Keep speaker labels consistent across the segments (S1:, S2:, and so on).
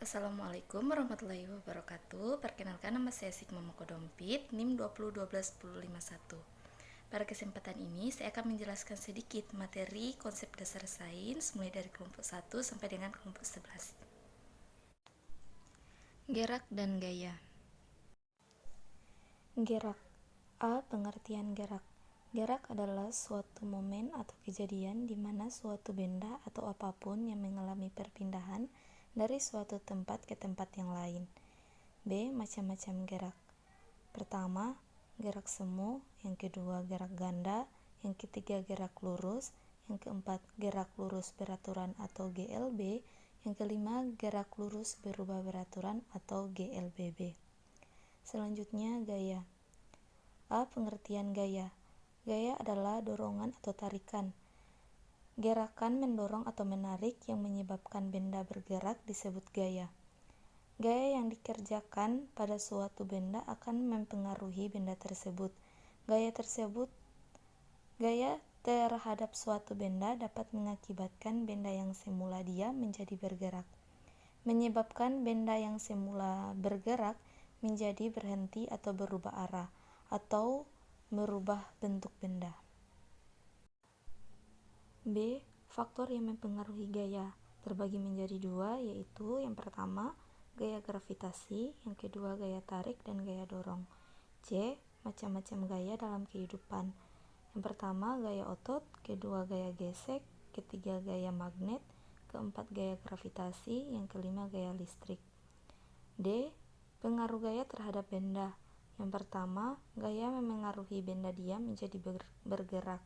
S1: Assalamualaikum warahmatullahi wabarakatuh. Perkenalkan, nama saya Sigma Mokodompit, NIM 2021151. Pada kesempatan ini saya akan menjelaskan sedikit materi konsep dasar sains mulai dari kelompok 1 sampai dengan kelompok 11. Gerak dan gaya. Gerak. A. Pengertian gerak. Gerak adalah suatu momen atau kejadian di mana suatu benda atau apapun yang mengalami perpindahan dari suatu tempat ke tempat yang lain. B. Macam-macam gerak. Pertama, gerak semu. Yang kedua, gerak ganda. Yang ketiga, gerak lurus. Yang keempat, gerak lurus beraturan atau GLB. Yang kelima, gerak lurus berubah beraturan atau GLBB. Selanjutnya, gaya. A. Pengertian gaya. Gaya adalah dorongan atau tarikan. Gerakan mendorong atau menarik yang menyebabkan benda bergerak disebut gaya. Gaya yang dikerjakan pada suatu benda akan mempengaruhi benda tersebut. Gaya terhadap suatu benda dapat mengakibatkan benda yang semula diam menjadi bergerak, menyebabkan benda yang semula bergerak menjadi berhenti atau berubah arah, atau merubah bentuk benda. B. Faktor yang mempengaruhi gaya terbagi menjadi dua, yaitu yang pertama, gaya gravitasi, yang kedua, gaya tarik dan gaya dorong. C. Macam-macam gaya dalam kehidupan. Yang pertama, gaya otot, kedua, gaya gesek, ketiga, gaya magnet, keempat, gaya gravitasi, yang kelima, gaya listrik. D. Pengaruh gaya terhadap benda. Yang pertama, gaya memengaruhi benda diam menjadi bergerak.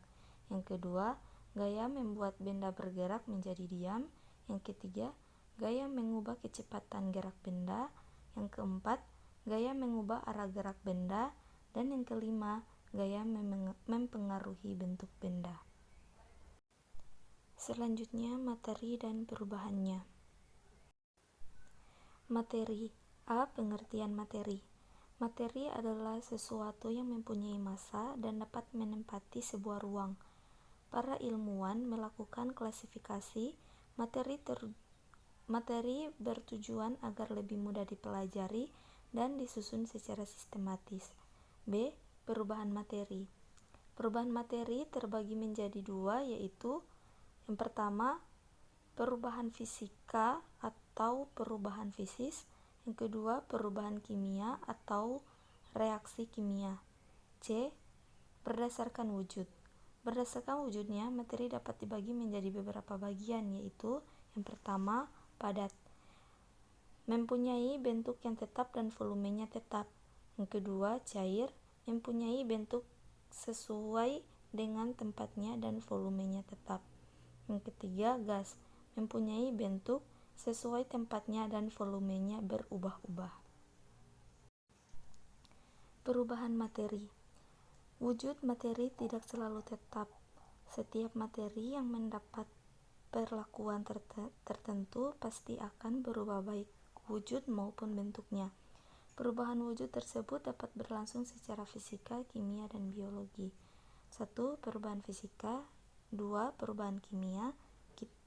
S1: Yang kedua, gaya membuat benda bergerak menjadi diam. Yang ketiga, gaya mengubah kecepatan gerak benda. Yang keempat, gaya mengubah arah gerak benda. Dan yang kelima, gaya mempengaruhi bentuk benda. Selanjutnya, materi dan perubahannya. Materi. A. Pengertian materi. Materi adalah sesuatu yang mempunyai massa dan dapat menempati sebuah ruang. Para ilmuwan melakukan klasifikasi materi bertujuan agar lebih mudah dipelajari dan disusun secara sistematis. B. Perubahan materi. Perubahan materi terbagi menjadi dua, yaitu yang pertama, perubahan fisika atau perubahan fisis. Yang kedua, perubahan kimia atau reaksi kimia. C. Berdasarkan wujud. Berdasarkan wujudnya, materi dapat dibagi menjadi beberapa bagian, yaitu yang pertama, padat, mempunyai bentuk yang tetap dan volumenya tetap. Yang kedua, cair, mempunyai bentuk sesuai dengan tempatnya dan volumenya tetap. Yang ketiga, gas, mempunyai bentuk sesuai tempatnya dan volumenya berubah-ubah. Perubahan materi. Wujud materi tidak selalu tetap. Setiap materi yang mendapat perlakuan tertentu pasti akan berubah baik wujud maupun bentuknya. Perubahan wujud tersebut dapat berlangsung secara fisika, kimia, dan biologi. 1. Perubahan fisika. 2. Perubahan kimia.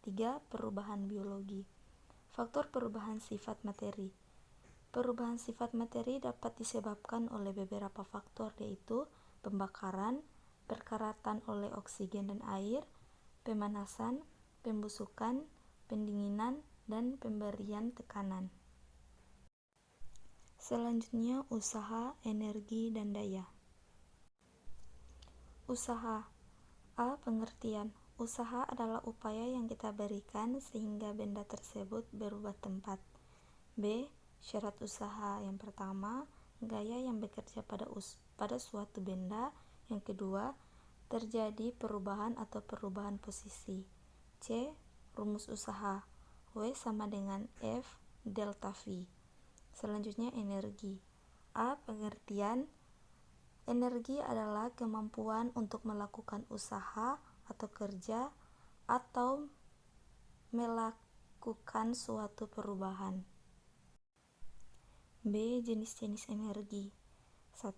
S1: 3. Perubahan biologi. Faktor perubahan sifat materi. Perubahan sifat materi dapat disebabkan oleh beberapa faktor, yaitu pembakaran, perkaratan oleh oksigen dan air, pemanasan, pembusukan, pendinginan, dan pemberian tekanan. Selanjutnya, usaha, energi, dan daya. Usaha. A. Pengertian. Usaha adalah upaya yang kita berikan sehingga benda tersebut berubah tempat. B. Syarat usaha. Yang pertama, gaya yang bekerja pada suatu benda. Yang kedua, terjadi perubahan atau perubahan posisi. C. Rumus usaha. W sama dengan F delta V. Selanjutnya, energi. A. Pengertian. Energi adalah kemampuan untuk melakukan usaha atau kerja atau melakukan suatu perubahan. B. Jenis-jenis energi. 1.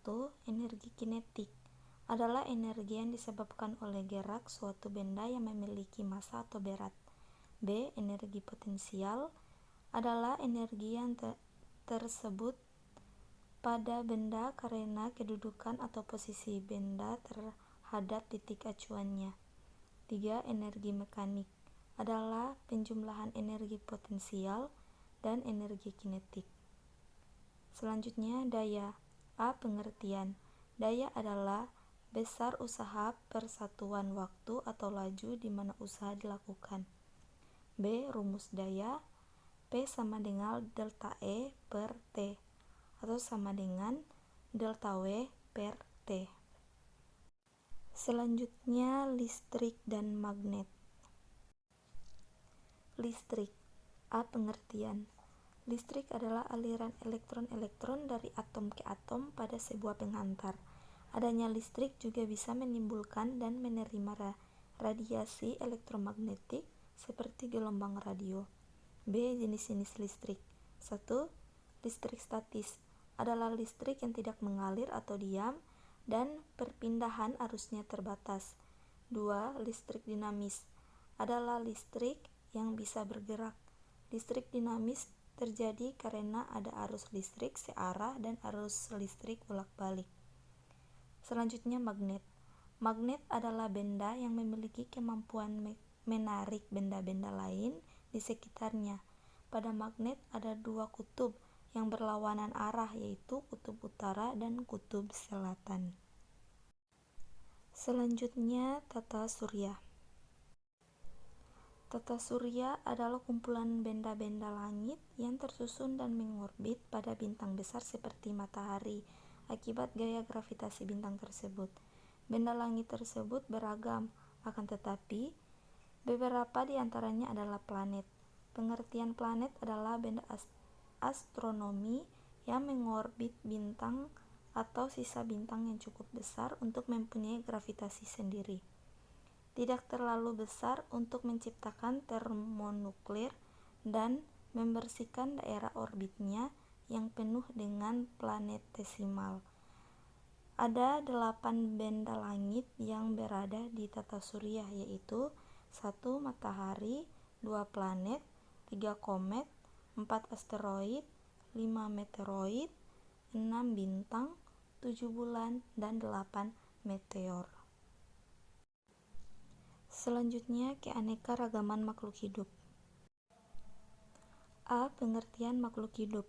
S1: Energi kinetik adalah energi yang disebabkan oleh gerak suatu benda yang memiliki massa atau berat. B. Energi potensial adalah energi yang tersebut pada benda karena kedudukan atau posisi benda terhadap titik acuannya. 3. Energi mekanik adalah penjumlahan energi potensial dan energi kinetik. Selanjutnya, daya. A. Pengertian. Daya adalah besar usaha per satuan waktu atau laju di mana usaha dilakukan. B. Rumus daya. P sama dengan delta E per T atau sama dengan delta W per T. Selanjutnya, listrik dan magnet. Listrik. A. Pengertian. Listrik adalah aliran elektron-elektron dari atom ke atom pada sebuah penghantar. Adanya listrik juga bisa menimbulkan dan menerima radiasi elektromagnetik seperti gelombang radio. B. Jenis-jenis listrik. 1. Listrik statis adalah listrik yang tidak mengalir atau diam dan perpindahan arusnya terbatas. 2. Listrik dinamis adalah listrik yang bisa bergerak. Listrik dinamis terjadi karena ada arus listrik searah dan arus listrik bolak-balik. Selanjutnya, magnet. Magnet adalah benda yang memiliki kemampuan menarik benda-benda lain di sekitarnya. Pada magnet ada dua kutub yang berlawanan arah, yaitu kutub utara dan kutub selatan. Selanjutnya, tata surya. Tata surya adalah kumpulan benda-benda langit yang tersusun dan mengorbit pada bintang besar seperti matahari akibat gaya gravitasi bintang tersebut. Benda langit tersebut beragam, akan tetapi beberapa di antaranya adalah planet. Pengertian planet adalah benda astronomi yang mengorbit bintang atau sisa bintang yang cukup besar untuk mempunyai gravitasi sendiri. Tidak terlalu besar untuk menciptakan termonuklir dan membersihkan daerah orbitnya yang penuh dengan planetesimal. Ada 8 benda langit yang berada di tata surya, yaitu 1. Matahari, 2 planet, 3 komet, 4 asteroid, 5 meteoroid, 6 bintang, 7 bulan, dan 8 meteor. Selanjutnya, keanekaragaman makhluk hidup. A. Pengertian makhluk hidup.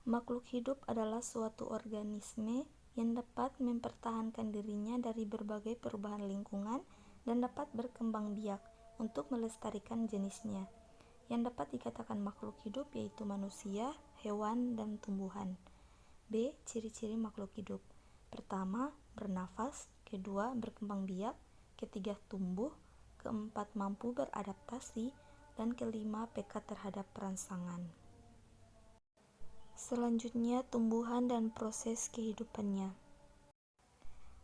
S1: Makhluk hidup adalah suatu organisme yang dapat mempertahankan dirinya dari berbagai perubahan lingkungan dan dapat berkembang biak untuk melestarikan jenisnya. Yang dapat dikatakan makhluk hidup yaitu manusia, hewan, dan tumbuhan. B. Ciri-ciri makhluk hidup. Pertama, bernafas. Kedua, berkembang biak. Ketiga, tumbuh. Keempat, mampu beradaptasi. Dan kelima, peka terhadap perangsangan. Selanjutnya, tumbuhan dan proses kehidupannya.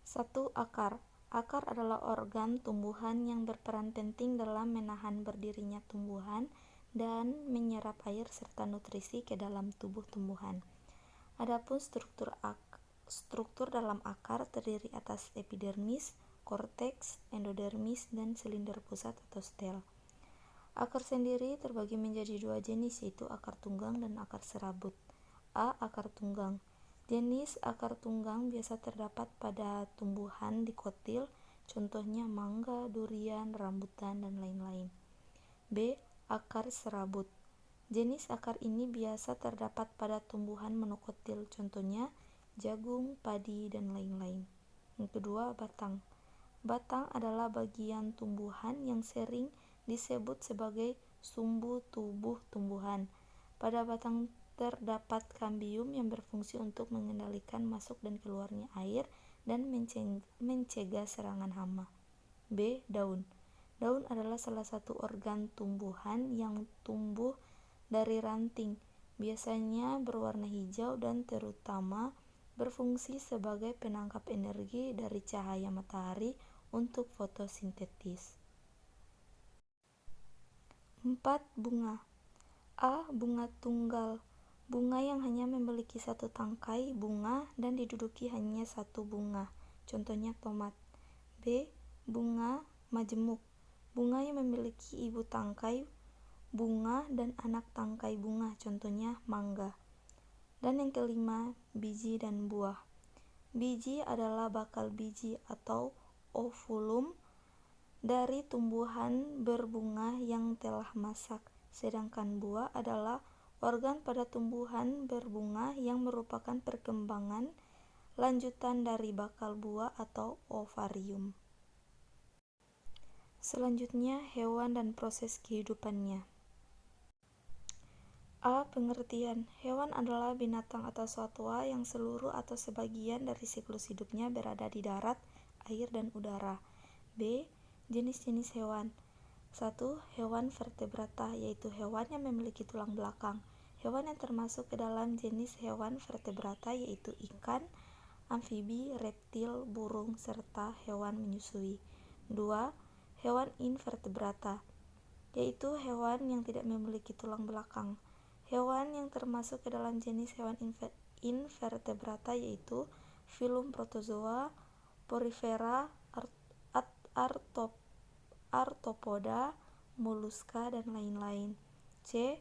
S1: 1. Akar. Akar adalah organ tumbuhan yang berperan penting dalam menahan berdirinya tumbuhan dan menyerap air serta nutrisi ke dalam tubuh tumbuhan. Adapun struktur dalam akar terdiri atas epidermis, korteks, endodermis, dan silinder pusat atau stel. Akar sendiri terbagi menjadi dua jenis, yaitu akar tunggang dan akar serabut. A. Akar tunggang. Jenis akar tunggang biasa terdapat pada tumbuhan dikotil, contohnya mangga, durian, rambutan, dan lain-lain. B. Akar serabut. Jenis akar ini biasa terdapat pada tumbuhan monokotil, contohnya jagung, padi, dan lain-lain. Yang kedua, batang. Batang adalah bagian tumbuhan yang sering disebut sebagai sumbu tubuh tumbuhan. Pada batang terdapat kambium yang berfungsi untuk mengendalikan masuk dan keluarnya air dan mencegah serangan hama. B. Daun. Daun adalah salah satu organ tumbuhan yang tumbuh dari ranting, biasanya berwarna hijau dan terutama berfungsi sebagai penangkap energi dari cahaya matahari untuk fotosintesis. 4. Bunga. A. Bunga tunggal. Bunga yang hanya memiliki satu tangkai bunga dan diduduki hanya satu bunga, contohnya tomat. B. Bunga majemuk. Bunga yang memiliki ibu tangkai bunga dan anak tangkai bunga, contohnya mangga. Dan yang kelima, biji dan buah. Biji adalah bakal biji atau ovulum dari tumbuhan berbunga yang telah masak, sedangkan buah adalah organ pada tumbuhan berbunga yang merupakan perkembangan lanjutan dari bakal buah atau ovarium. Selanjutnya, hewan dan proses kehidupannya. A. Pengertian. Hewan adalah binatang atau satwa yang seluruh atau sebagian dari siklus hidupnya berada di darat, air, dan udara. B. Jenis-jenis hewan. 1. Hewan vertebrata, yaitu hewan yang memiliki tulang belakang. Hewan yang termasuk ke dalam jenis hewan vertebrata yaitu ikan, amfibi, reptil, burung, serta hewan menyusui. 2. Hewan invertebrata, yaitu hewan yang tidak memiliki tulang belakang. Hewan yang termasuk ke dalam jenis hewan invertebrata yaitu filum protozoa, porifera, arthropoda, moluska, dan lain-lain. C.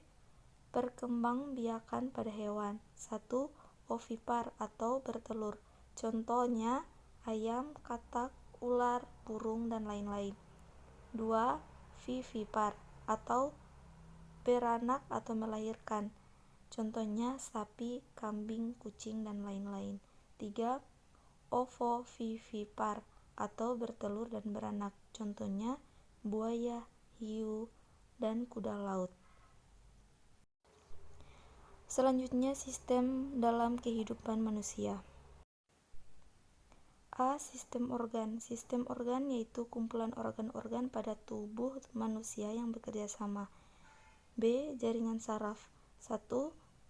S1: Perkembangbiakan pada hewan. 1. Ovipar atau bertelur. Contohnya ayam, katak, ular, burung, dan lain-lain. 2. Vivipar atau beranak atau melahirkan. Contohnya sapi, kambing, kucing, dan lain-lain. 3. Ovovivipar atau bertelur dan beranak. Contohnya buaya, hiu, dan kuda laut. Selanjutnya, sistem dalam kehidupan manusia. A. Sistem organ. Sistem organ yaitu kumpulan organ-organ pada tubuh manusia yang bekerja sama. B. Jaringan saraf. 1.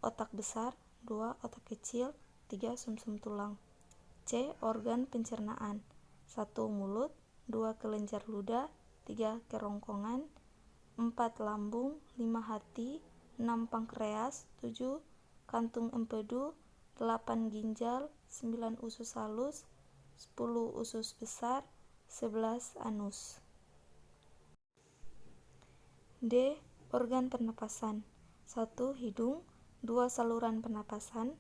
S1: Otak besar. 2. Otak kecil. 3. Sumsum tulang. C. Organ pencernaan. 1. Mulut. 2. Kelenjar ludah. 3. Kerongkongan. 4. Lambung. 5. Hati. 6. Pankreas. 7. Kantung empedu. 8. Ginjal. 9. Usus halus. 10. Usus besar. 11. Anus. D. Organ pernapasan. 1. Hidung. 2. Saluran pernapasan,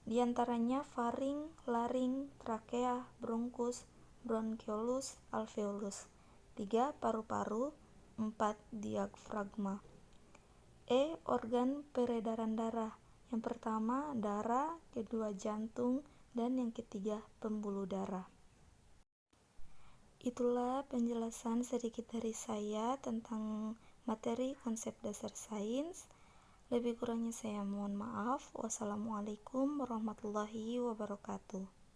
S1: diantaranya faring, laring, trakea, bronkus, bronkiolus, alveolus. 3. Paru-paru. 4. Diafragma. E. Organ peredaran darah. Yang pertama darah, kedua jantung, dan yang ketiga pembuluh darah. Itulah penjelasan sedikit dari saya tentang materi konsep dasar sains. Lebih kurangnya saya mohon maaf. Wassalamualaikum warahmatullahi wabarakatuh.